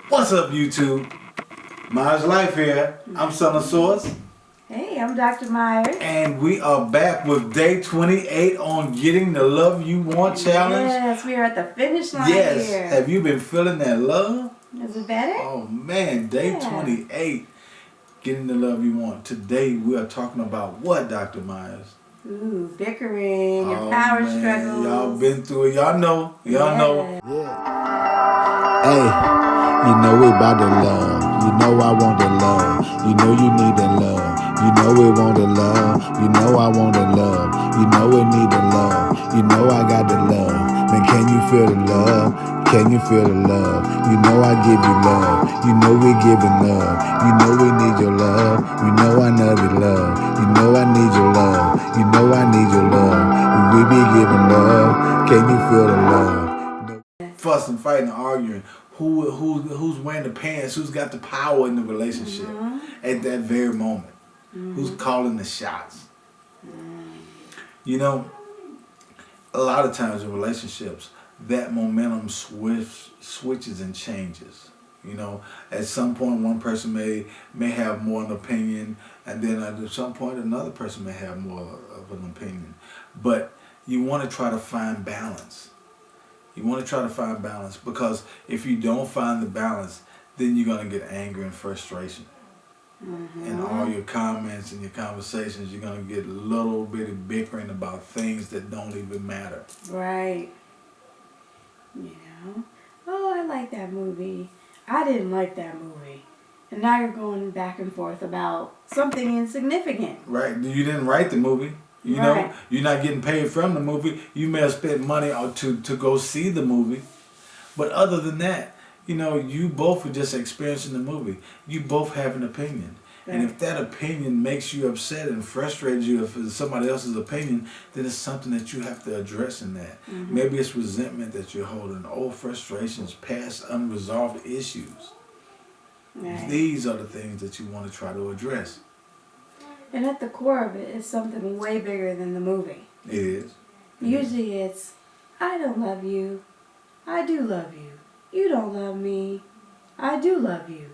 What's up, YouTube? Myers Life here. I'm Son of Source. Hey, I'm Dr. Myers. And we are back with day 28 on Getting the Love You Want Challenge. Yes, we are at the finish line Yes. here. Have you been feeling that love? Is it better? Oh, man. Day 28. Getting the Love You Want. Today, we are talking about what, Dr. Myers? Ooh, bickering, your power struggles. Y'all been through it. Y'all know. Y'all know. Yeah. Hey. You know we about the love. You know I want the love. You know you need the love. You know we want the love. You know I want the love. You know we need the love. You know I got the love. Man, can you feel the love? Can you feel the love? You know I give you love. You know we giving love. You know we need your love. You know I love your love. You know I need your love. You know I need your love. We be giving love. Can you feel the love? Fussing, fighting, arguing. Who's wearing the pants? Who's got the power in the relationship at that very moment? Who's calling the shots? You know, a lot of times in relationships, that momentum switches and changes. You know, at some point one person may have more an opinion, and then at some point another person may have more of an opinion. But you want to try to find balance. You want to try to find balance, because if you don't find the balance, then you're going to get anger and frustration. And all your comments and your conversations, you're going to get little bitty bickering about things that don't even matter. Right. You know, oh, I like that movie. I didn't like that movie. And now you're going back and forth about something insignificant. Right. You didn't write the movie. You know, you're not getting paid from the movie. You may have spent money to go see the movie. But other than that, you know, you both are just experiencing the movie. You both have an opinion. Right. And if that opinion makes you upset and frustrates you, if it's somebody else's opinion, then it's something that you have to address in that. Maybe it's resentment that you're holding, old frustrations, past unresolved issues. Right. These are the things that you want to try to address. And at the core of it is something way bigger than the movie. It is. Usually it's, I don't love you. I do love you. You don't love me. I do love you.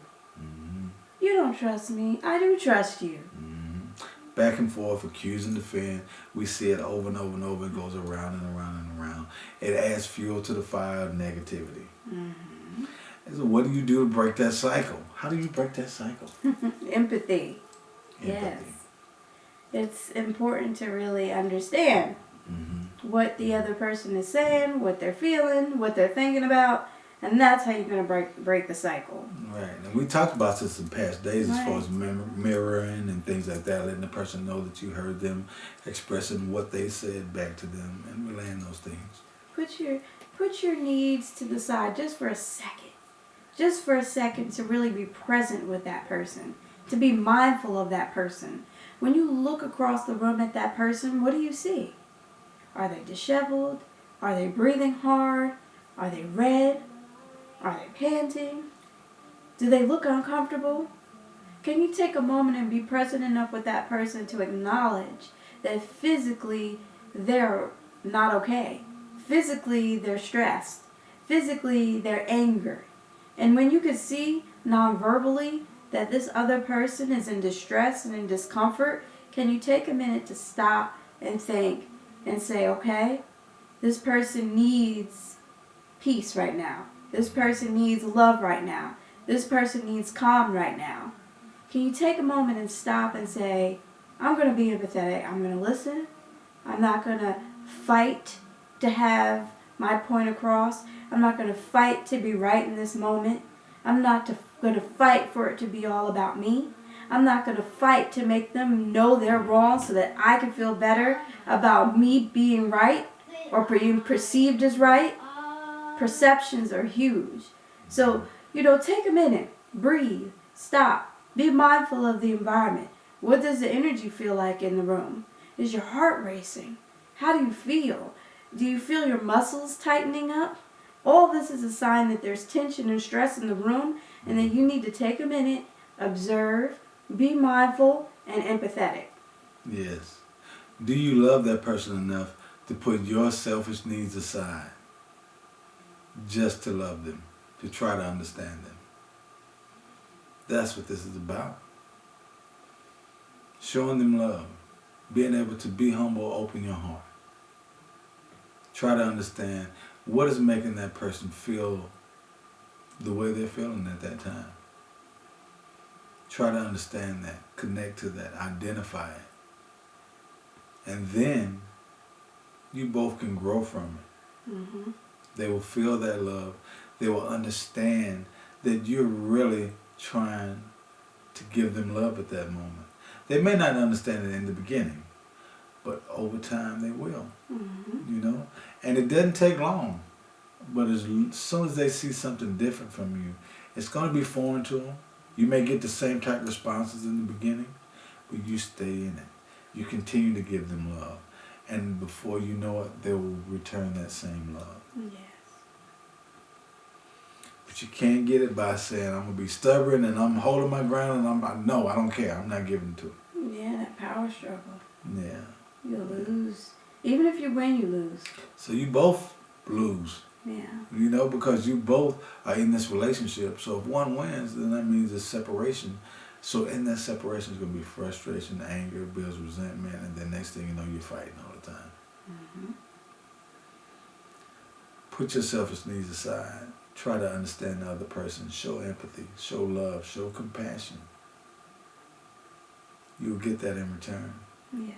You don't trust me. I do trust you. Back and forth, accusing, defend. We see it over and over and over. It goes around and around and around. It adds fuel to the fire of negativity. So what do you do to break that cycle? How do you break that cycle? Empathy. Yes. It's important to really understand what the other person is saying, what they're feeling, what they're thinking about, and that's how you're going to break the cycle. Right. And we talked about this in past days as far as mirroring and things like that, letting the person know that you heard them, expressing what they said back to them, and relaying those things. Put your needs to the side just for a second. Just for a second, to really be present with that person, to be mindful of that person. When you look across the room at that person, what do you see? Are they disheveled? Are they breathing hard? Are they red? Are they panting? Do they look uncomfortable? Can you take a moment and be present enough with that person to acknowledge that physically they're not okay? Physically they're stressed. Physically they're angry. And when you can see non-verbally that this other person is in distress and in discomfort, can you take a minute to stop and think and say, okay, this person needs peace right now. This person needs love right now. This person needs calm right now. Can you take a moment and stop and say, I'm going to be empathetic. I'm going to listen. I'm not going to fight to have my point across. I'm not going to fight to be right in this moment. I'm not going to fight for it to be all about me. I'm not going to fight to make them know they're wrong so that I can feel better about me being right or being perceived as right. Perceptions are huge. So, take a minute, breathe, stop, be mindful of the environment. What does the energy feel like in the room? Is your heart racing? How do you feel? Do you feel your muscles tightening up? All this is a sign that there's tension and stress in the room, and that you need to take a minute, observe, be mindful, and empathetic. Yes. Do you love that person enough to put your selfish needs aside just to love them, to try to understand them? That's what this is about. Showing them love. Being able to be humble, open your heart. Try to understand what is making that person feel the way they're feeling at that time. Try to understand that, connect to that, identify it. And then you both can grow from it. Mm-hmm. They will feel that love. They will understand that you're really trying to give them love at that moment. They may not understand it in the beginning, but over time they will. Mm-hmm. You know? And it doesn't take long. But as soon as they see something different from you, it's going to be foreign to them. You may get the same type of responses in the beginning, but you stay in it. You continue to give them love. And before you know it, they will return that same love. Yes. But you can't get it by saying, I'm going to be stubborn and I'm holding my ground and no, I don't care. I'm not giving to it. Yeah, that power struggle. Yeah. You lose. Even if you win, you lose. So you both lose. Yeah. You know, because you both are in this relationship. So if one wins, then that means it's separation. So in that separation is going to be frustration, anger, builds resentment, and then next thing you know, you're fighting all the time. Mm-hmm. Put your selfish needs aside. Try to understand the other person. Show empathy, show love, show compassion. You'll get that in return. Yes.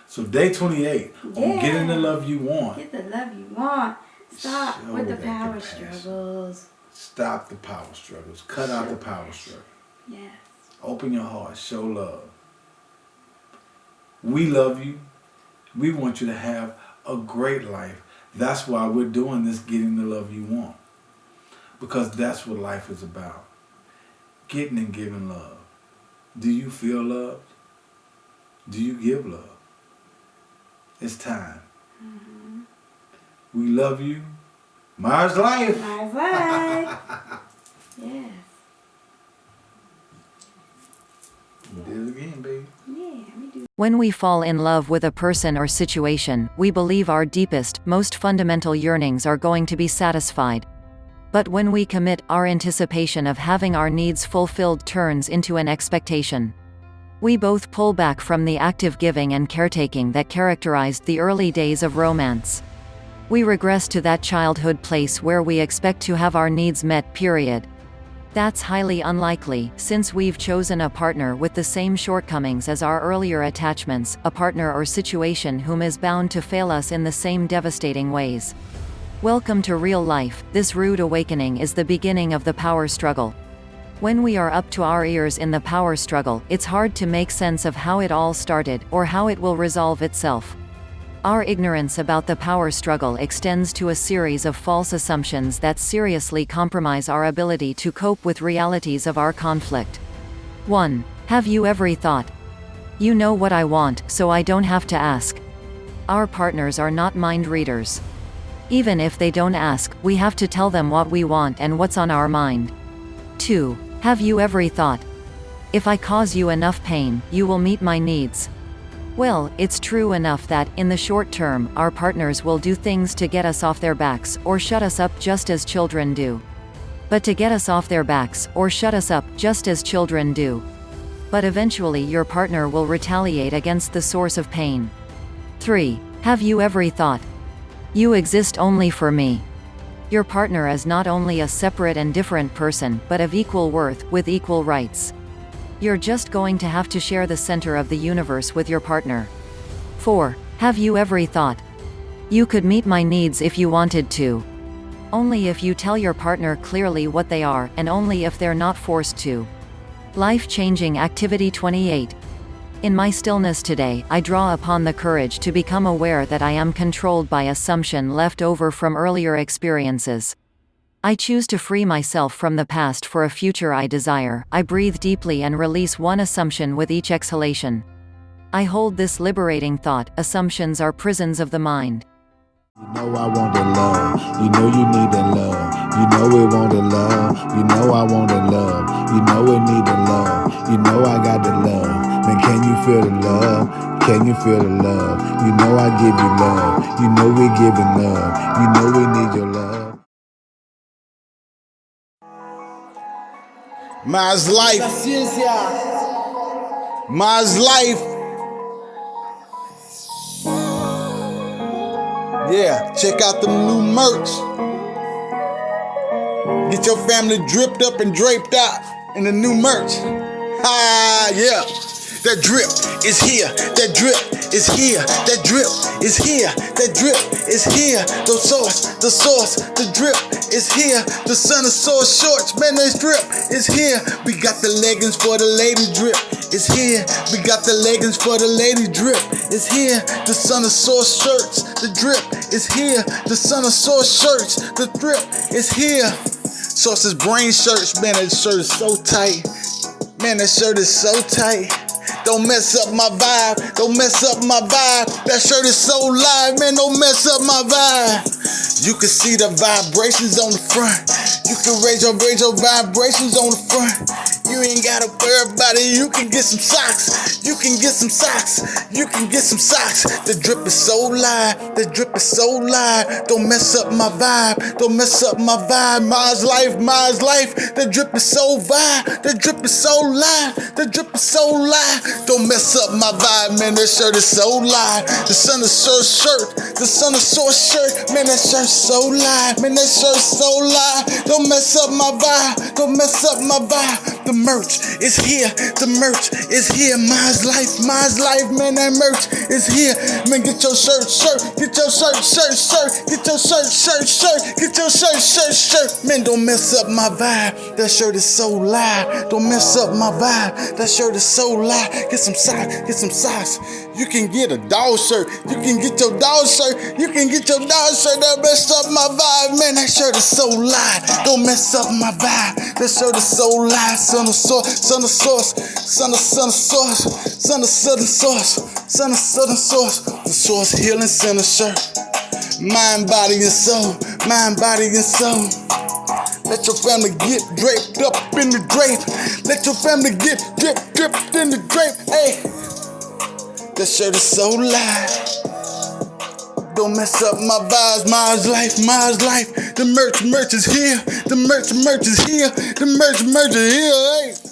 So day 28, on getting the love you want. Get the love you want. Stop Show with the that power compassion. struggles. Stop the power struggles. Cut out the power struggle. Yes. Open your heart. Show love. We love you. We want you to have a great life. That's why we're doing this, getting the love you want. Because that's what life is about. Getting and giving love. Do you feel loved? Do you give love? It's time. Mm-hmm. We love you. Myers life. Myers life. Yes. We did it again, baby. Yeah, we do. When we fall in love with a person or situation, we believe our deepest, most fundamental yearnings are going to be satisfied. But when we commit, our anticipation of having our needs fulfilled turns into an expectation. We both pull back from the active giving and caretaking that characterized the early days of romance. We regress to that childhood place where we expect to have our needs met, period. That's highly unlikely, since we've chosen a partner with the same shortcomings as our earlier attachments, a partner or situation whom is bound to fail us in the same devastating ways. Welcome to real life. This rude awakening is the beginning of the power struggle. When we are up to our ears in the power struggle, it's hard to make sense of how it all started, or how it will resolve itself. Our ignorance about the power struggle extends to a series of false assumptions that seriously compromise our ability to cope with realities of our conflict. 1. Have you ever thought? You know what I want, so I don't have to ask. Our partners are not mind readers. Even if they don't ask, we have to tell them what we want and what's on our mind. 2. Have you ever thought? If I cause you enough pain, you will meet my needs. Well, it's true enough that, in the short term, our partners will do things to get us off their backs, or shut us up just as children do. But to get us off their backs, or shut us up just as children do. But eventually your partner will retaliate against the source of pain. 3. Have you ever thought? You exist only for me. Your partner is not only a separate and different person, but of equal worth, with equal rights. You're just going to have to share the center of the universe with your partner. 4. Have you ever thought? You could meet my needs if you wanted to. Only if you tell your partner clearly what they are, and only if they're not forced to. Life-changing activity 28. In my stillness today, I draw upon the courage to become aware that I am controlled by assumption left over from earlier experiences. I choose to free myself from the past for a future I desire. I breathe deeply and release one assumption with each exhalation. I hold this liberating thought: assumptions are prisons of the mind. You know I want the love, you know you need the love, you know we want the love, you know I want the love, you know we need the love, you know I got the love. Man, can you feel the love? Can you feel the love? You know I give you love, you know we giving love, you know we need your love. Mine's life. Mine's life. Yeah, check out the new merch. Get your family dripped up and draped out in the new merch. Yeah. That drip is here. That drip is here. That drip is here. That drip is here. The source, the drip is here. The son of source shorts, man, that drip is here. We got the leggings for the lady drip. It's here. We got the leggings for the lady drip. It's here. The son of source shirts. The drip is here. The son of source shirts. The drip is here. Source's brain shirts, man, that shirt is so tight. Man, that shirt is so tight. Don't mess up my vibe. Don't mess up my vibe. That shirt is so live, man. Don't mess up my vibe. You can see the vibrations on the front. You can raise your vibrations on the front. You ain't gotta worry about it. You can get some socks. You can get some socks. You can get some socks. The drip is so live. The drip is so live. Don't mess up my vibe. Don't mess up my vibe. Mine's life. Mine's life. The drip is so vibe. The drip is so live. The drip is so live. Don't mess up my vibe, man. That shirt is so live. The son of source shirt. The son of source shirt. Man, that shirt's so live. Man, that shirt's so live. Don't mess up my vibe. Don't mess up my vibe. The merch is here. The merch is here. Mine's life. Mine's life, man. That merch is here. Man, get your shirt. Get your shirt. Get your shirt. Get your shirt. Man, don't mess up my vibe. That shirt is so live. Don't mess up my vibe. That shirt is so live. Get some socks. Get some socks. You can get a dog shirt. You can get your dog shirt. You can get your dog shirt. That messed up my vibe. Man, that shirt is so live. Don't mess up my vibe. That shirt is so live. Son of source. Son of source. Son of source. Son of southern source. Son of southern source. The source healing center shirt. Mind, body, and soul. Mind, body, and soul. Let your family get draped up in the drape. Let your family get dripped in the drape. Hey, that shirt is so live. Don't mess up my vibes. Mine's life. Mine's life. The merch is here. The merch is here. The merch is here. Hey.